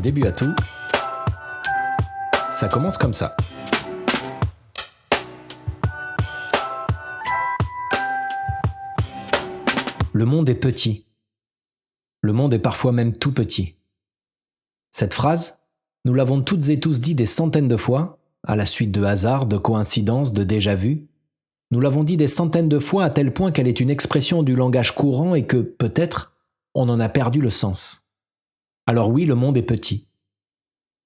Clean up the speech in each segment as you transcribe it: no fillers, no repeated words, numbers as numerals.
début à tout, ça commence comme ça. Le monde est petit. Le monde est parfois même tout petit. Cette phrase, nous l'avons toutes et tous dit des centaines de fois, à la suite de hasards, de coïncidences, de déjà-vus. Nous l'avons dit des centaines de fois à tel point qu'elle est une expression du langage courant et que, peut-être, on en a perdu le sens. Alors oui, le monde est petit.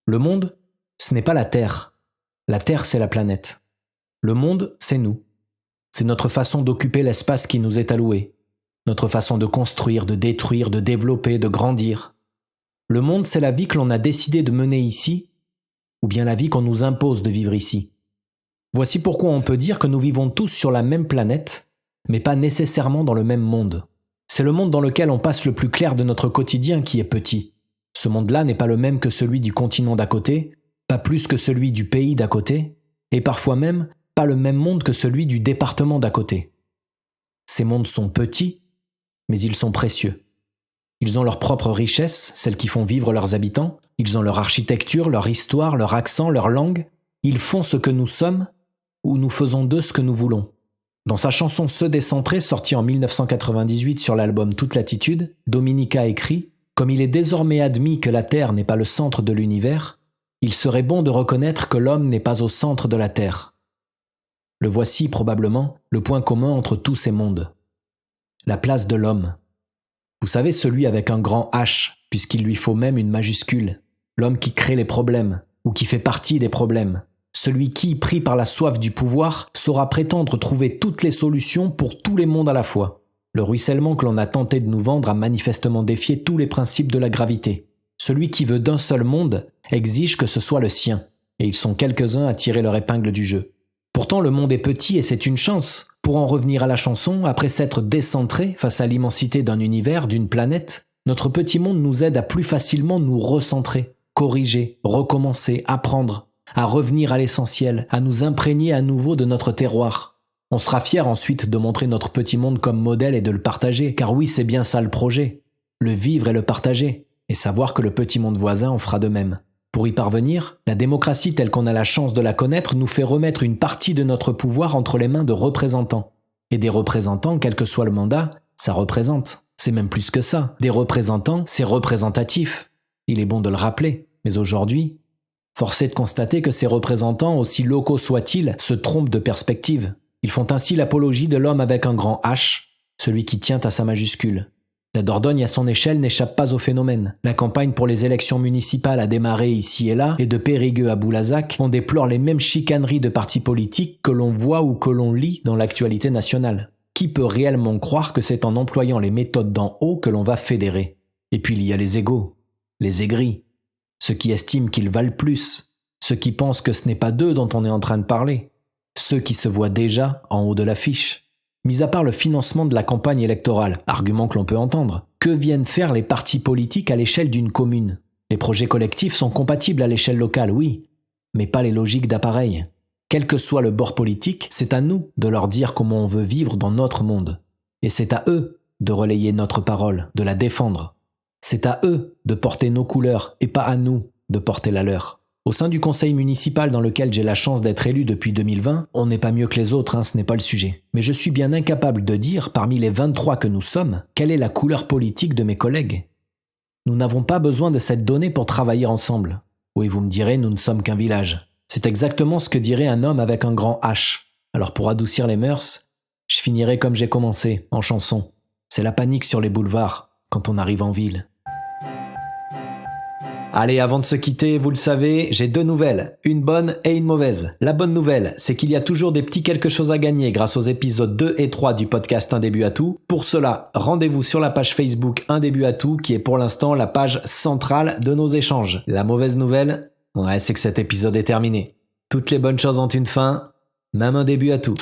Le monde, ce n'est pas la Terre. La Terre, c'est la planète. Le monde, c'est nous. C'est notre façon d'occuper l'espace qui nous est alloué. Notre façon de construire, de détruire, de développer, de grandir. Le monde, c'est la vie que l'on a décidé de mener ici, ou bien la vie qu'on nous impose de vivre ici. Voici pourquoi on peut dire que nous vivons tous sur la même planète, mais pas nécessairement dans le même monde. C'est le monde dans lequel on passe le plus clair de notre quotidien qui est petit. Ce monde-là n'est pas le même que celui du continent d'à côté, pas plus que celui du pays d'à côté, et parfois même pas le même monde que celui du département d'à côté. Ces mondes sont petits, mais ils sont précieux. Ils ont leur propre richesse, celles qui font vivre leurs habitants, ils ont leur architecture, leur histoire, leur accent, leur langue, ils font ce que nous sommes, ou nous faisons d'eux ce que nous voulons. Dans sa chanson Se décentrer, sortie en 1998 sur l'album Toute latitude, Dominica écrit « Comme il est désormais admis que la Terre n'est pas le centre de l'univers, il serait bon de reconnaître que l'homme n'est pas au centre de la Terre. » Le voici probablement le point commun entre tous ces mondes. La place de l'homme. Vous savez, celui avec un grand H, puisqu'il lui faut même une majuscule. L'homme qui crée les problèmes, ou qui fait partie des problèmes. Celui qui, pris par la soif du pouvoir, saura prétendre trouver toutes les solutions pour tous les mondes à la fois. Le ruissellement que l'on a tenté de nous vendre a manifestement défié tous les principes de la gravité. Celui qui veut d'un seul monde exige que ce soit le sien, et ils sont quelques-uns à tirer leur épingle du jeu. Pourtant, le monde est petit et c'est une chance. Pour en revenir à la chanson, après s'être décentré face à l'immensité d'un univers, d'une planète, notre petit monde nous aide à plus facilement nous recentrer, corriger, recommencer, apprendre, à revenir à l'essentiel, à nous imprégner à nouveau de notre terroir. On sera fier ensuite de montrer notre petit monde comme modèle et de le partager, car oui, c'est bien ça le projet. Le vivre et le partager, et savoir que le petit monde voisin en fera de même. Pour y parvenir, la démocratie telle qu'on a la chance de la connaître nous fait remettre une partie de notre pouvoir entre les mains de représentants. Et des représentants, quel que soit le mandat, ça représente. C'est même plus que ça. Des représentants, c'est représentatif. Il est bon de le rappeler. Mais aujourd'hui, force est de constater que ces représentants, aussi locaux soient-ils, se trompent de perspective. Ils font ainsi l'apologie de l'homme avec un grand H, celui qui tient à sa majuscule. La Dordogne à son échelle n'échappe pas au phénomène. La campagne pour les élections municipales a démarré ici et là, et de Périgueux à Boulazac, on déplore les mêmes chicaneries de partis politiques que l'on voit ou que l'on lit dans l'actualité nationale. Qui peut réellement croire que c'est en employant les méthodes d'en haut que l'on va fédérer? Et puis il y a les égaux, les aigris, ceux qui estiment qu'ils valent plus, ceux qui pensent que ce n'est pas d'eux dont on est en train de parler, ceux qui se voient déjà en haut de l'affiche. Mis à part le financement de la campagne électorale, argument que l'on peut entendre, que viennent faire les partis politiques à l'échelle d'une commune? Les projets collectifs sont compatibles à l'échelle locale, oui, mais pas les logiques d'appareil. Quel que soit le bord politique, c'est à nous de leur dire comment on veut vivre dans notre monde. Et c'est à eux de relayer notre parole, de la défendre. C'est à eux de porter nos couleurs et pas à nous de porter la leur. Au sein du conseil municipal dans lequel j'ai la chance d'être élu depuis 2020, on n'est pas mieux que les autres, ce n'est pas le sujet. Mais je suis bien incapable de dire, parmi les 23 que nous sommes, quelle est la couleur politique de mes collègues. Nous n'avons pas besoin de cette donnée pour travailler ensemble. Oui, vous me direz, nous ne sommes qu'un village. C'est exactement ce que dirait un homme avec un grand H. Alors pour adoucir les mœurs, je finirai comme j'ai commencé, en chanson. C'est la panique sur les boulevards, quand on arrive en ville. Allez, avant de se quitter, vous le savez, j'ai 2 nouvelles, une bonne et une mauvaise. La bonne nouvelle, c'est qu'il y a toujours des petits quelque chose à gagner grâce aux épisodes 2 et 3 du podcast Un début à tout. Pour cela, rendez-vous sur la page Facebook Un début à tout, qui est pour l'instant la page centrale de nos échanges. La mauvaise nouvelle, c'est que cet épisode est terminé. Toutes les bonnes choses ont une fin, même un début à tout.